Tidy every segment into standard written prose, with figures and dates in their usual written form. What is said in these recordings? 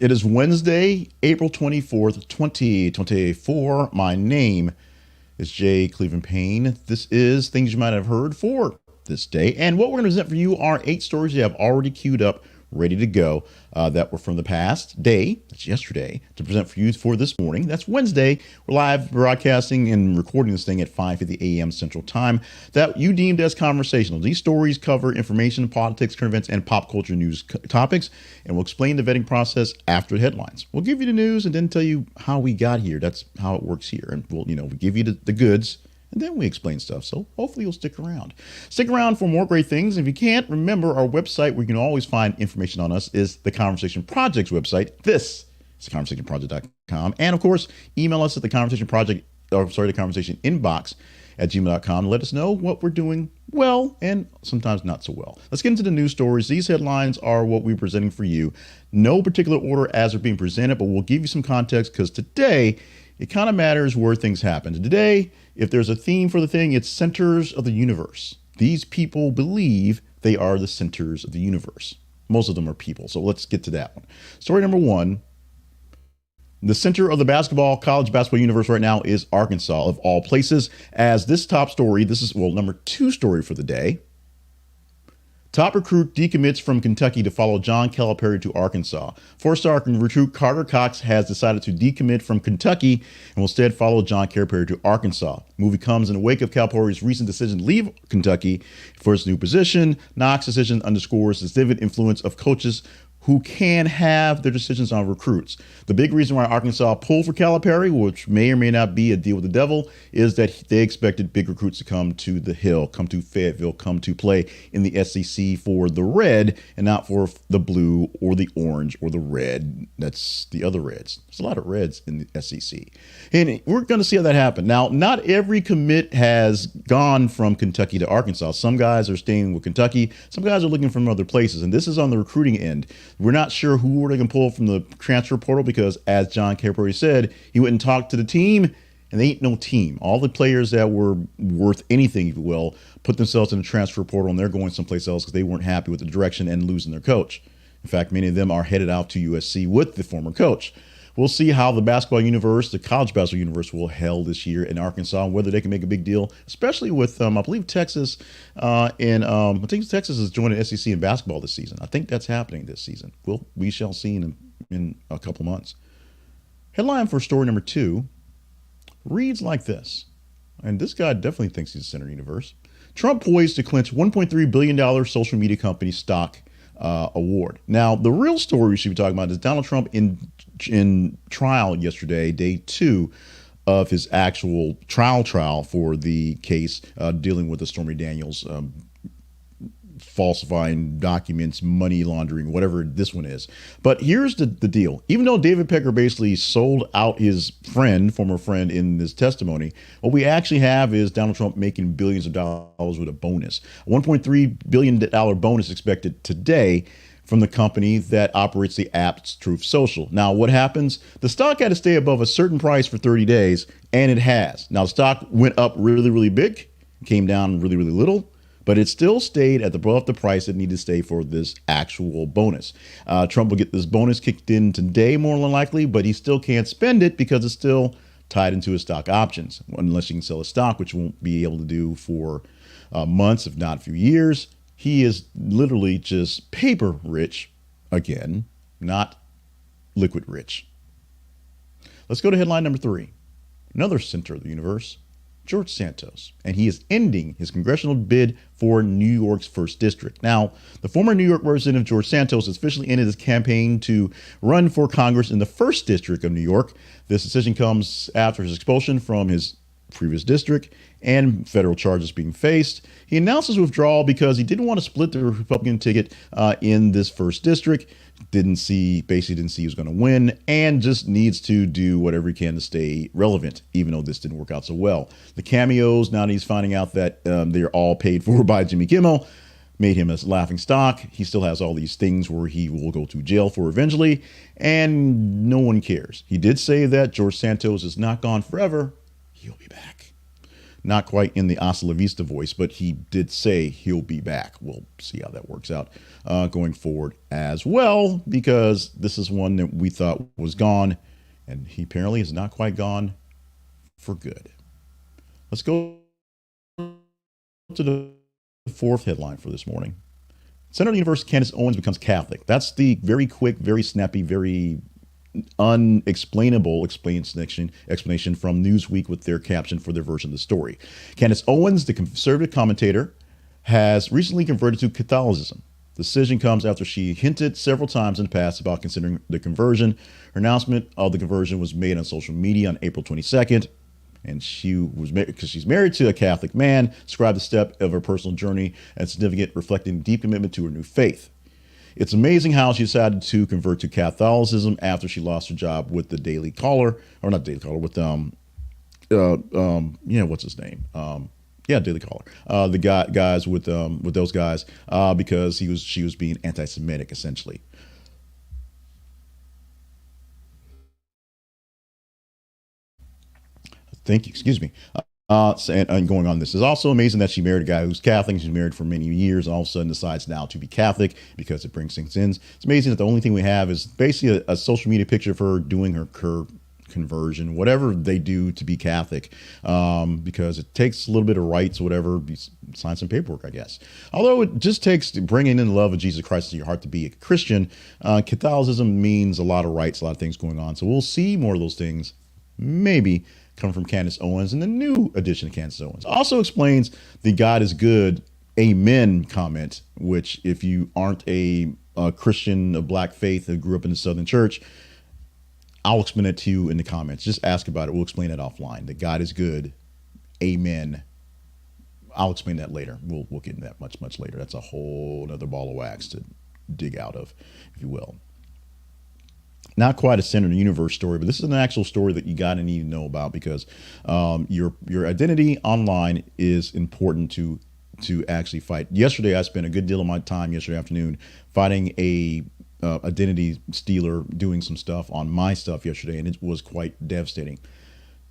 It is Wednesday, April 24th, 2024. My name is Jay Cleveland Payne. This is things you might have heard for this day. And what we're going to present for you are 8 stories you have already queued up, ready to go, that were from the past day, that's yesterday, to present for you for this morning. That's Wednesday. We're live broadcasting and recording this thing at 5:50 a.m. Central Time that you deemed as conversational. These stories cover information, politics, current events, and pop culture news topics, and we'll explain the vetting process after the headlines. We'll give you the news and then tell you how we got here. That's how it works here. And we'll give you the goods, and then we explain stuff. So hopefully you'll stick around. Stick around for more great things. If you can't, remember our website where you can always find information on us is the Conversation Project's website. This is theconversationproject.com. And of course, email us at the Conversation inbox at gmail.com. Let us know what we're doing well and sometimes not so well. Let's get into the news stories. These headlines are what we're presenting for you. No particular order as they're being presented, but we'll give you some context because today it kind of matters where things happen. Today, if there's a theme for the thing, it's centers of the universe. These people believe they are the centers of the universe. Most of them are people. So let's get to that one. Story number 1. The center of the college basketball universe right now is Arkansas, of all places. As this top story, this is, number 2 story for the day. Top recruit decommits from Kentucky to follow John Calipari to Arkansas. 4-star recruit Carter Cox has decided to decommit from Kentucky and will instead follow John Calipari to Arkansas. Movie comes in the wake of Calipari's recent decision to leave Kentucky for his new position. Knox's decision underscores the vivid influence of coaches who can have their decisions on recruits. The big reason why Arkansas pulled for Calipari, which may or may not be a deal with the devil, is that they expected big recruits to come to the Hill, come to Fayetteville, come to play in the SEC for the red and not for the blue or the orange or the red. That's the other reds. There's a lot of reds in the SEC. And we're going to see how that happen. Now, not every commit has gone from Kentucky to Arkansas. Some guys are staying with Kentucky. Some guys are looking from other places. And this is on the recruiting end. We're not sure who they can pull from the transfer portal because, as John Calipari said, he went and talked to the team, and they ain't no team. All the players that were worth anything, if you will, put themselves in the transfer portal, and they're going someplace else because they weren't happy with the direction and losing their coach. In fact, many of them are headed out to USC with the former coach. We'll see how the basketball universe, the college basketball universe, will held this year in Arkansas, and whether they can make a big deal, especially with, I believe, Texas. I think Texas is joining SEC in basketball this season. I think that's happening this season. We shall see in a couple months. Headline for story number 2 reads like this, and this guy definitely thinks he's the center of the universe. Trump poised to clinch $1.3 billion social media company stock award. Now, the real story we should be talking about is Donald Trump in trial yesterday, day 2 of his actual trial for the case dealing with the Stormy Daniels falsifying documents, money laundering, whatever this one is. But here's the deal. Even though David Pecker basically sold out his former friend in this testimony, what we actually have is Donald Trump making billions of dollars with a bonus. A $1.3 billion bonus expected today from the company that operates the app Truth Social. Now, what happens? The stock had to stay above a certain price for 30 days, and it has. Now, the stock went up really, really big, came down really, really little, but it still stayed at above the price it needed to stay for this actual bonus. Trump will get this bonus kicked in today, more than likely, but he still can't spend it because it's still tied into his stock options, unless you can sell a stock, which won't be able to do for months, if not a few years. He is literally just paper rich again, not liquid rich. Let's go to headline number 3. Another center of the universe, George Santos, and he is ending his congressional bid for New York's 1st District. Now, the former New York representative George Santos has officially ended his campaign to run for Congress in the 1st District of New York. This decision comes after his expulsion from his previous district and federal charges being faced. He announced his withdrawal because he didn't want to split the Republican ticket in this 1st District. Basically didn't see he was going to win, and just needs to do whatever he can to stay relevant, even though this didn't work out so well. The cameos, now that he's finding out that they're all paid for by Jimmy Kimmel, made him a laughing stock. He still has all these things where he will go to jail for eventually, and no one cares. He did say that George Santos is not gone forever. He'll be back. not quite in the Hasta La Vista voice, but he did say he'll be back. We'll see how that works out going forward as well, because this is one that we thought was gone, and he apparently is not quite gone for good. Let's go to the fourth headline for this morning. Senator of the University Candice Owens becomes Catholic. That's the very quick, very snappy, very unexplainable explanation from Newsweek with their caption for their version of the story. Candice Owens, the conservative commentator, has recently converted to Catholicism. The decision comes after she hinted several times in the past about considering the conversion. Her announcement of the conversion was made on social media on April 22nd. And she was married because she's married to a Catholic man, described the step of her personal journey as significant, reflecting deep commitment to her new faith. It's amazing how she decided to convert to Catholicism after she lost her job with the Daily Caller, or not Daily Caller, with what's his name? Daily Caller. The guys with those guys because she was being anti-Semitic essentially. Thank you. Excuse me. And going on, this is also amazing that she married a guy who's Catholic. She's married for many years, and all of a sudden decides now to be Catholic because it brings things in. It's amazing that the only thing we have is basically a social media picture of her doing her conversion, whatever they do to be Catholic, because it takes a little bit of rites, whatever, sign some paperwork, I guess. Although it just takes bringing in the love of Jesus Christ in your heart to be a Christian. Catholicism means a lot of rites, a lot of things going on. So we'll see more of those things, maybe, come from Candice Owens, and the new edition of Candice Owens also explains the God is good, amen comment, which if you aren't a Christian of black faith that grew up in the Southern Church, I'll explain it to you in the comments. Just ask about it. We'll explain it offline. That God is good, amen. I'll explain that later. We'll get into that much later. That's a whole other ball of wax to dig out of, if you will. Not quite a center of the universe story, but this is an actual story that you got to need to know about, because your identity online is important to actually fight. Yesterday, I spent a good deal of my time yesterday afternoon fighting a identity stealer doing some stuff on my stuff yesterday, and it was quite devastating.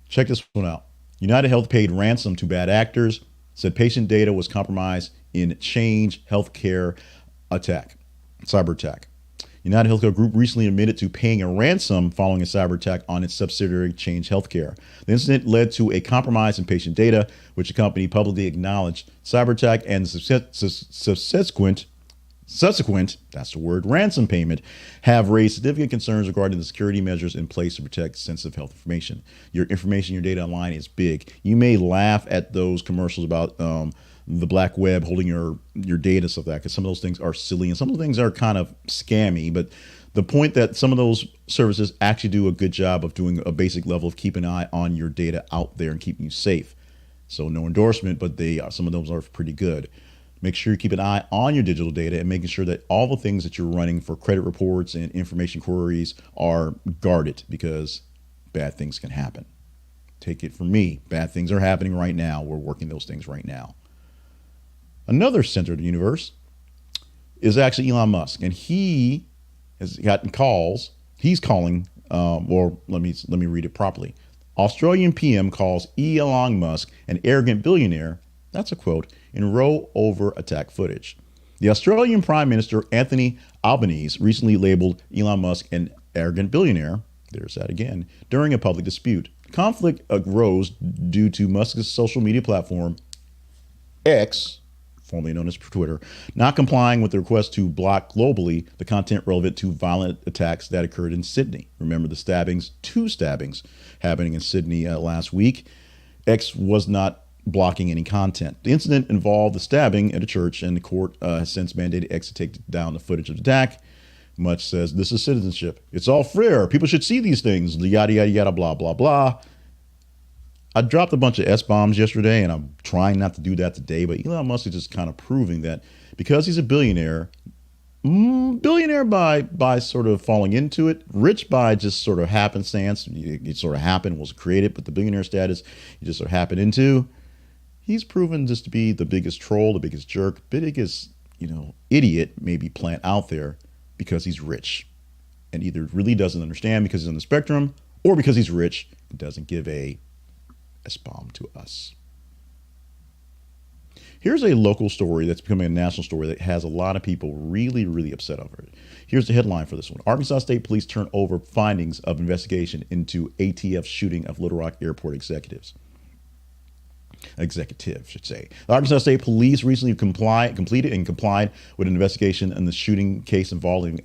Check this one out. UnitedHealth paid ransom to bad actors, said patient data was compromised in Change Healthcare attack, cyber attack. UnitedHealth Group recently admitted to paying a ransom following a cyber attack on its subsidiary Change Healthcare. The incident led to a compromise in patient data, which the company publicly acknowledged. Cyber attack and subsequent, that's the word, ransom payment have raised significant concerns regarding the security measures in place to protect sensitive health information. Your information, your data online is big. You may laugh at those commercials about the black web holding your data, stuff like that, because some of those things are silly and some of the things are kind of scammy. But the point that some of those services actually do a good job of doing a basic level of keeping an eye on your data out there and keeping you safe. So no endorsement, but some of those are pretty good. Make sure you keep an eye on your digital data and making sure that all the things that you're running for credit reports and information queries are guarded, because bad things can happen. Take it from me. Bad things are happening right now. We're working those things right now. Another center of the universe is actually Elon Musk, and he has gotten calls. He's calling, or let me read it properly. Australian PM calls Elon Musk an arrogant billionaire. That's a quote in Roe over attack footage. The Australian Prime Minister Anthony Albanese recently labeled Elon Musk an arrogant billionaire. There's that again. During a public dispute, conflict arose due to Musk's social media platform X, formerly known as Twitter, not complying with the request to block globally the content relevant to violent attacks that occurred in Sydney. Remember the two stabbings happening in Sydney last week. X was not blocking any content. The incident involved the stabbing at a church, and the court has since mandated X to take down the footage of the attack. Much says this is citizenship. It's all fair. People should see these things. Yada, yada, yada, blah, blah, blah. I dropped a bunch of S-bombs yesterday, and I'm trying not to do that today, but Elon Musk is just kind of proving that because he's a billionaire by sort of falling into it, rich by just sort of happenstance, it sort of happened, was created, but the billionaire status he just sort of happened into, he's proven just to be the biggest troll, the biggest jerk, biggest, idiot, maybe plant out there, because he's rich and either really doesn't understand because he's on the spectrum, or because he's rich and doesn't give a S-bomb to us. Here's a local story that's becoming a national story that has a lot of people really, really upset over it. Here's the headline for this one. Arkansas State Police turn over findings of investigation into ATF shooting of Little Rock Airport executive, should say. The Arkansas State Police recently completed and complied with an investigation in the shooting case involving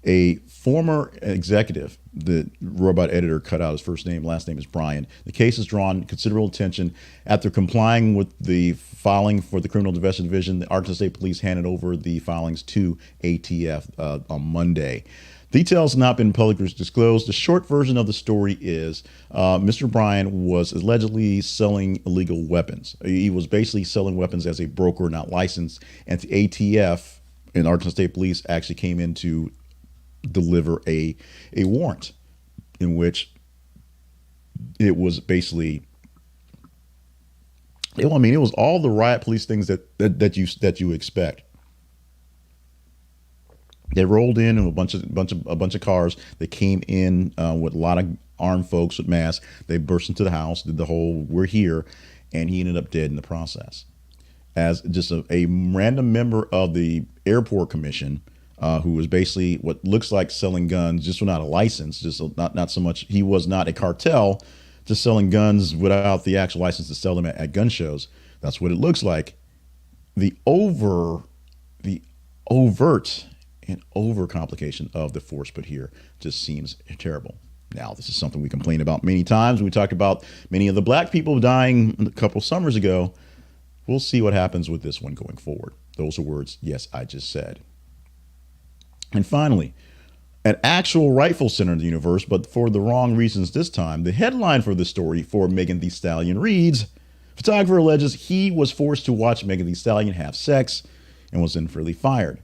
a former executive. The robot editor cut out his first name. Last name is Brian. The case has drawn considerable attention. After complying with the filing for the Criminal Investigation Division, the Arkansas State Police handed over the filings to ATF on Monday. Details have not been publicly disclosed. The short version of the story is Mr. Bryan was allegedly selling illegal weapons. He was basically selling weapons as a broker, not licensed. And the ATF and Arkansas State Police actually came in to deliver a warrant in which it was basically, it was all the riot police things that you expect. They rolled in a bunch of cars. They came in with a lot of armed folks with masks. They burst into the house, did the whole "we're here," and he ended up dead in the process. As just a random member of the airport commission, who was basically what looks like selling guns, just without a license, just not so much. He was not a cartel, just selling guns without the actual license to sell them at gun shows. That's what it looks like. The overt and overcomplication of the force put here just seems terrible. Now, this is something we complain about many times. We talked about many of the black people dying a couple summers ago. We'll see what happens with this one going forward. Those are words, yes, I just said. And finally, an actual rightful center in the universe, but for the wrong reasons this time. The headline for the story for Megan Thee Stallion reads, photographer alleges he was forced to watch Megan Thee Stallion have sex and was then fairly fired.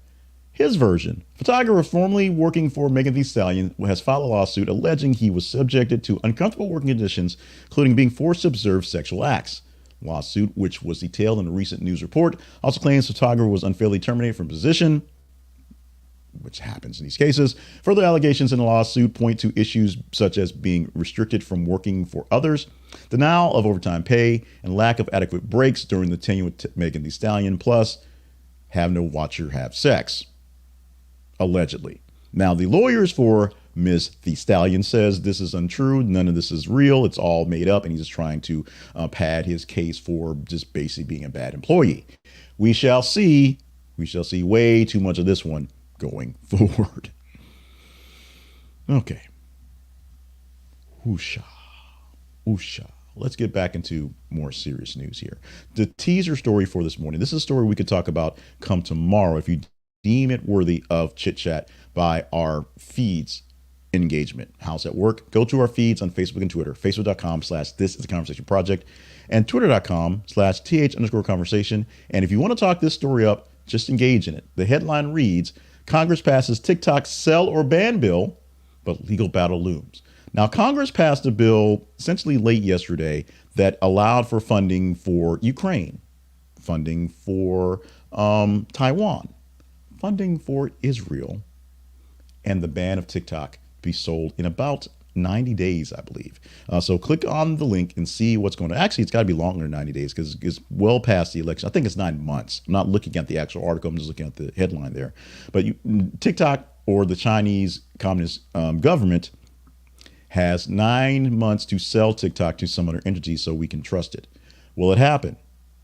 His version, photographer formerly working for Megan Thee Stallion has filed a lawsuit alleging he was subjected to uncomfortable working conditions, including being forced to observe sexual acts. Lawsuit, which was detailed in a recent news report, also claims photographer was unfairly terminated from position, which happens in these cases. Further allegations in the lawsuit point to issues such as being restricted from working for others, denial of overtime pay, and lack of adequate breaks during the tenure with Megan Thee Stallion, plus have no watcher have sex. Allegedly. Now, the lawyers for Ms. Thee Stallion says this is untrue. None of this is real. It's all made up, and he's just trying to pad his case for just basically being a bad employee. We shall see. We shall see way too much of this one going forward. Okay. Whoosha. Whoosha. Let's get back into more serious news here. The teaser story for this morning. This is a story we could talk about come tomorrow if you deem it worthy of chit chat by our feeds engagement. How's that work? Go to our feeds on Facebook and Twitter, facebook.com/this is a conversation project and twitter.com/th_conversation. And if you want to talk this story up, just engage in it. The headline reads, Congress passes TikTok sell or ban bill, but legal battle looms. Now, Congress passed a bill essentially late yesterday that allowed for funding for Ukraine, funding for Taiwan, funding for Israel, and the ban of TikTok be sold in about 90 days, I believe. So click on the link and see what's going to. Actually, it's got to be longer than 90 days because it's well past the election. I think it's 9 months. I'm not looking at the actual article. I'm just looking at the headline there. But TikTok, or the Chinese Communist government, has 9 months to sell TikTok to some other entity so we can trust it. Will it happen?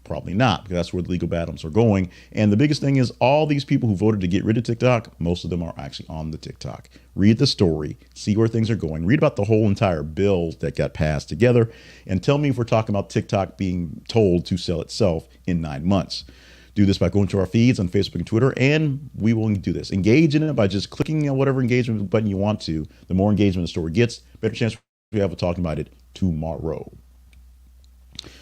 Probably not, because that's where the legal battles are going. And the biggest thing is all these people who voted to get rid of TikTok, most of them are actually on the TikTok. Read the story, see where things are going, read about the whole entire bill that got passed together, and tell me if we're talking about TikTok being told to sell itself in 9 months. Do this by going to our feeds on Facebook and Twitter, and we will do this. Engage in it by just clicking on whatever engagement button you want to. The more engagement the story gets, better chance we have of talking about it tomorrow.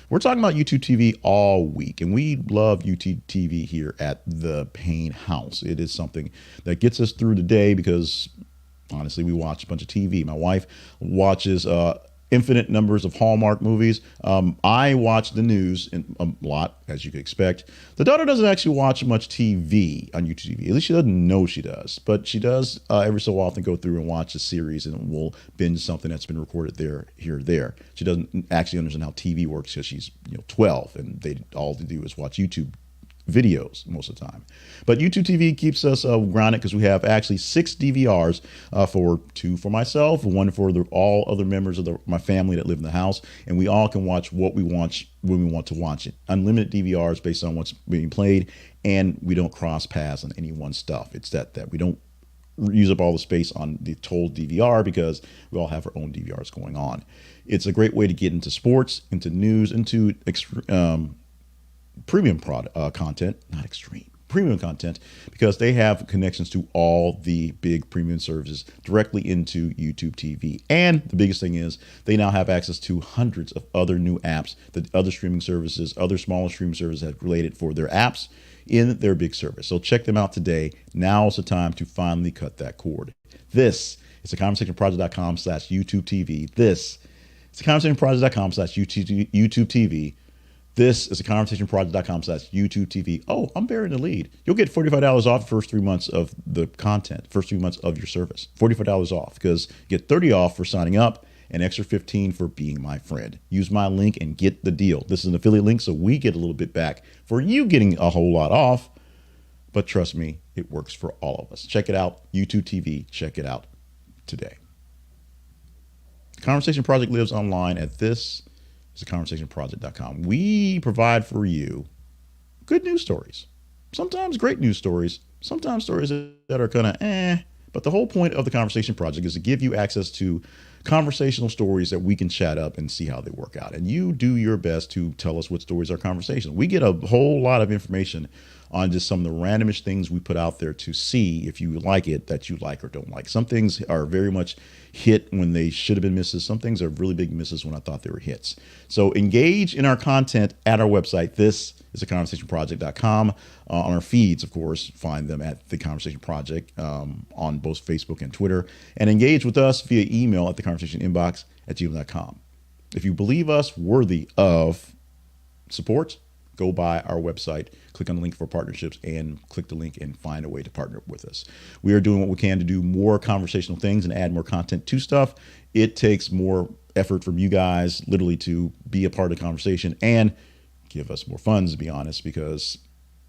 We're talking about YouTube TV all week, and we love YouTube TV here at the Payne House. It is something that gets us through the day because, honestly, we watch a bunch of TV. My wife watches infinite numbers of Hallmark movies. I watch the news a lot, as you could expect. The daughter doesn't actually watch much TV on YouTube TV. At least she doesn't know she does. But she does every so often go through and watch a series and will binge something that's been recorded here or there. She doesn't actually understand how TV works because she's 12 and all they do is watch YouTube videos most of the time. But YouTube TV keeps us grounded because we have actually 6 DVRs, 2 for myself, 1 for all other members of my family that live in the house, and we all can watch what we want when we want to watch it. Unlimited DVRs based on what's being played, and we don't cross paths on any one stuff. It's that we don't use up all the space on the total DVR because we all have our own DVRs going on. It's a great way to get into sports, into news, into premium content, not extreme, premium content, because they have connections to all the big premium services directly into YouTube TV. And the biggest thing is they now have access to hundreds of other new apps that other streaming services, other smaller streaming services have related for their apps in their big service. So check them out today. Now is the time to finally cut that cord. This is theconversationproject.com/YouTube TV. This is theconversationproject.com/YouTube TV. This is theconversationproject.com/YouTube TV. Oh, I'm bearing the lead. You'll get $45 off the first 3 months of the content, first 3 months of your service. $45 off because you get $30 off for signing up and extra $15 for being my friend. Use my link and get the deal. This is an affiliate link, so we get a little bit back for you getting a whole lot off. But trust me, it works for all of us. Check it out. YouTube TV. Check it out today. The Conversation Project lives online at this. It's theconversationproject.com. We provide for you good news stories, sometimes great news stories, sometimes stories that are kind of but the whole point of the Conversation Project is to give you access to conversational stories that we can chat up and see how they work out. And you do your best to tell us what stories are conversational. We get a whole lot of information on just some of the randomest things we put out there to see if you like it, that you like or don't like. Some things are very much hit when they should have been misses. Some things are really big misses when I thought they were hits. So engage in our content at our website. This is theconversationproject.com. On our feeds, of course, find them at The Conversation Project on both Facebook and Twitter. And engage with us via email at theconversationinbox@gmail.com. If you believe us worthy of support, go by our website, click on the link for partnerships, and click the link and find a way to partner with us. We are doing what we can to do more conversational things and add more content to stuff. It takes more effort from you guys, literally, to be a part of the conversation and give us more funds, to be honest, because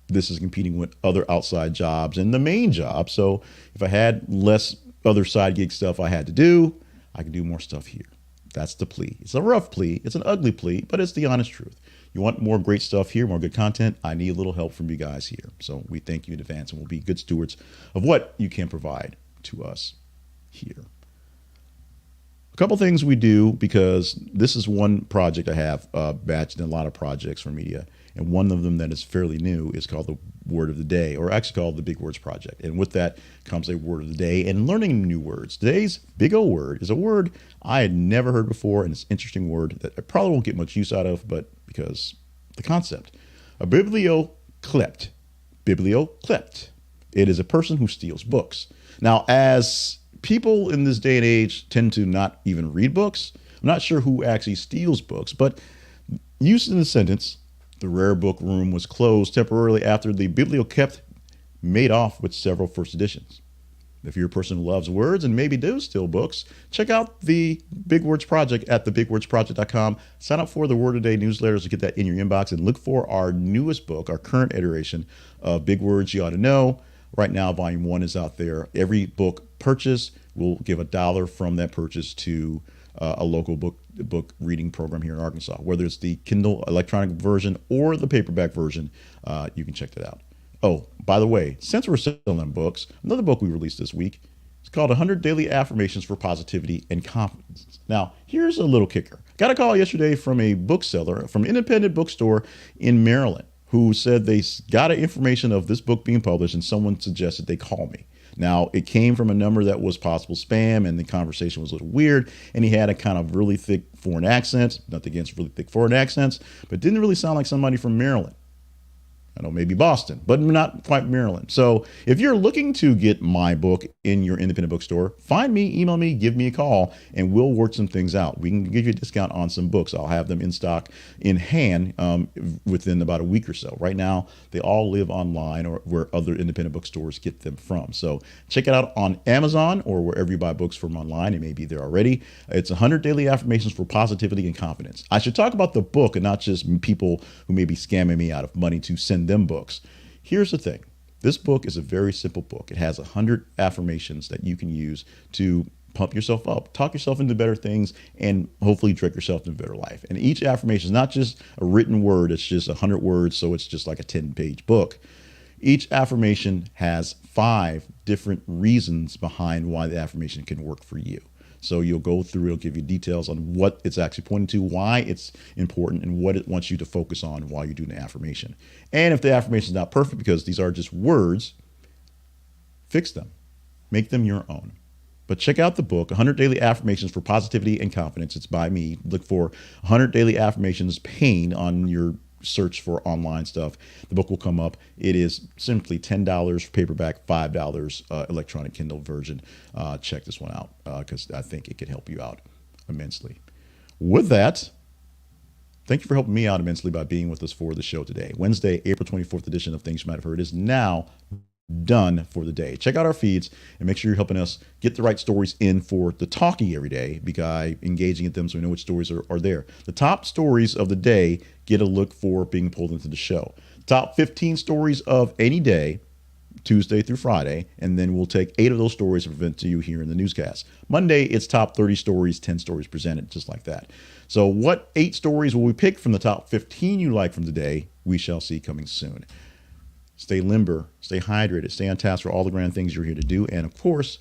this is competing with other outside jobs and the main job. So if I had less other side gig stuff I had to do, I could do more stuff here. That's the plea. It's a rough plea. It's an ugly plea, but it's the honest truth. You want more great stuff here, more good content? I need a little help from you guys here. So we thank you in advance, and we'll be good stewards of what you can provide to us here. A couple things we do, because this is one project I have batched in a lot of projects for media. And one of them that is fairly new is called the Word of the Day, or actually called the Big Words Project. And with that comes a word of the day and learning new words. Today's big O word is a word I had never heard before, and it's an interesting word that I probably won't get much use out of, but because the concept. A biblioclept. Biblioclept. It is a person who steals books. Now, as people in this day and age tend to not even read books, I'm not sure who actually steals books, but used in the sentence, the rare book room was closed temporarily after the biblioclept made off with several first editions. If you're a person who loves words and maybe do steal books, check out the Big Words Project at thebigwordsproject.com. Sign up for the Word of the Day newsletters to get that in your inbox, and look for our newest book, our current iteration of Big Words You Ought to Know. Right now, volume 1 is out there. Every book purchase will give $1 from that purchase to a local book reading program here in Arkansas. Whether it's the Kindle electronic version or the paperback version, you can check that out. Oh, by the way, since we're selling books, another book we released this week is called 100 Daily Affirmations for Positivity and Confidence. Now, here's a little kicker. Got a call yesterday from a bookseller, from an independent bookstore in Maryland, who said they got information of this book being published and someone suggested they call me. Now, it came from a number that was possible spam, and the conversation was a little weird, and he had a kind of really thick foreign accent, nothing against really thick foreign accents, but didn't really sound like somebody from Maryland. I know maybe Boston, but not quite Maryland. So if you're looking to get my book in your independent bookstore, find me, email me, give me a call, and we'll work some things out. We can give you a discount on some books. I'll have them in stock in hand within about a week or so. Right now, they all live online or where other independent bookstores get them from. So check it out on Amazon or wherever you buy books from online. It may be there already. It's 100 Daily Affirmations for Positivity and Confidence. I should talk about the book and not just people who may be scamming me out of money to send them books. Here's the thing. This book is a very simple book. It has 100 affirmations that you can use to pump yourself up, talk yourself into better things, and hopefully direct yourself to a better life. And each affirmation is not just a written word. It's just 100 words. So it's just like a 10-page book. Each affirmation has 5 different reasons behind why the affirmation can work for you. So you'll go through, it'll give you details on what it's actually pointing to, why it's important, and what it wants you to focus on while you're doing the affirmation. And if the affirmation is not perfect, because these are just words, fix them. Make them your own. But check out the book, 100 Daily Affirmations for Positivity and Confidence. It's by me. Look for 100 Daily Affirmations Pain on your search for online stuff. The book will come up. It is simply $10 for paperback, $5 electronic Kindle version. Check this one out because I think it can help you out immensely. With that, thank you for helping me out immensely by being with us for the show today. Wednesday, April 24th edition of Things You Might Have Heard is now done for the day. Check out our feeds and make sure you're helping us get the right stories in for the talkie every day by engaging at them so we know which stories are there. The top stories of the day get a look for being pulled into the show. Top 15 stories of any day, Tuesday through Friday, and then we'll take 8 of those stories and present to you here in the newscast. Monday, it's top 30 stories, 10 stories presented, just like that. So what 8 stories will we pick from the top 15 you like from the day? We shall see coming soon. Stay limber, stay hydrated, stay on task for all the grand things you're here to do. And of course,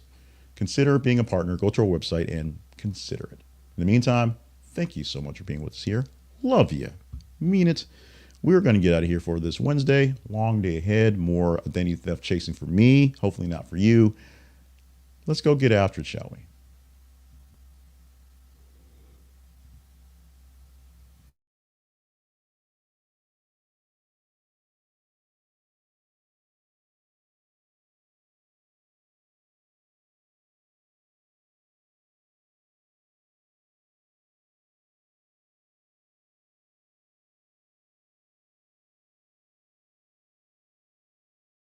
consider being a partner. Go to our website and consider it. In the meantime, thank you so much for being with us here. Love you. Mean it. We're going to get out of here for this Wednesday. Long day ahead. More identity theft chasing for me. Hopefully not for you. Let's go get after it, shall we?